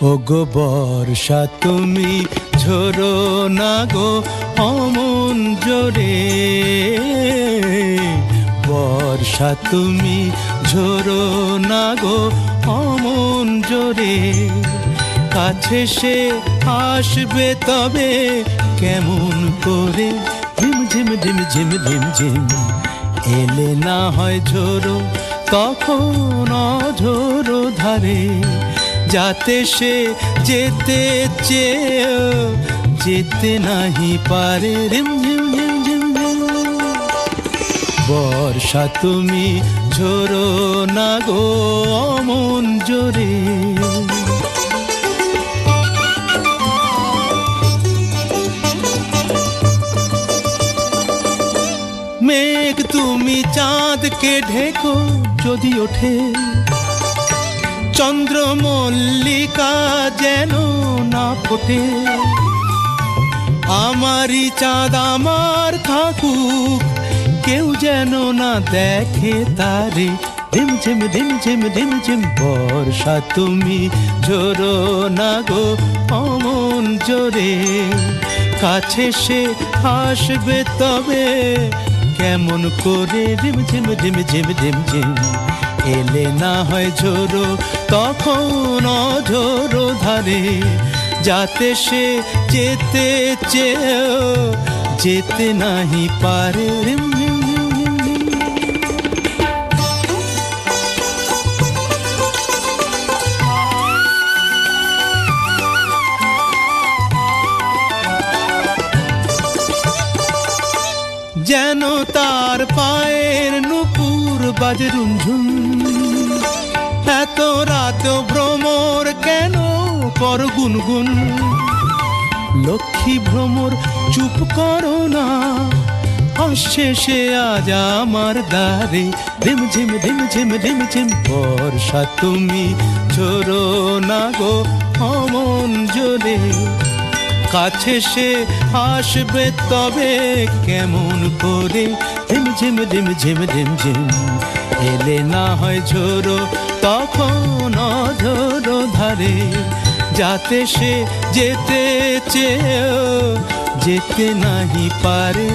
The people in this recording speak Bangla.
ওগো বর্ষা তুমি ঝরো না গো অমন জোরে, বর্ষা তুমি ঝরো না গো অমন জোরে, কাছে সে আসবে তবে কেমন করে, ঝিম ঝিম ঝিম ঝিম ঝিম ঝিম, এলে না হয় ঝোরো তখন অঝোরো ধারে, যাতে সে যেতে চেয়েও যেতে নাহি পারে, রিম ঝিম ঝিম ঝিম ঝিম। বর্ষা তুমি ঝরো না গো অমন জোরে। মেঘ তুমি চাঁদকে ঢেকো যদি ওঠে, চন্দ্রমল্লিকা যেন না ফোটে, আমারই চাঁদ আমার থাকুক কেউ যেন না দেখে তারে, ধিম ঝিম ধিম ঝিম ধিম ঝিম। বর্ষা তুমি ঝরো না গো অমন জোরে, কাছে সে আসবে তবে কেমন করে, ঝিম ঝিম ঝিম ঝিম ঝিম ঝিম, এলে না হয় ঝোরো তখন অঝোরো ধারে, যাতে সে যেতে চেয়েও যেতে নাহি পারে, যেন তার পায়ের নুপুর বাজে রুনঝুন, এত রাত ভ্রমর কেন কর গুনগুন, লক্ষ্মী ভ্রমর চুপ করো না, আসছে সে আজ আমার দ্বারে, ধিম ঝিম ধিম ঝিম ধিম ঝিম। বর্ষা তুমি ঝরো না গো অমন জোরে, কাছে সে আসবে তবে কেমন করে, ঝিম ঝিম ঝিম ঝিম ঝিম ঝিম, এলে না হয় ঝোরো তখন অঝোরো ধারে, যাতে সে যেতে চেয়েও যেতে নাহি পারে,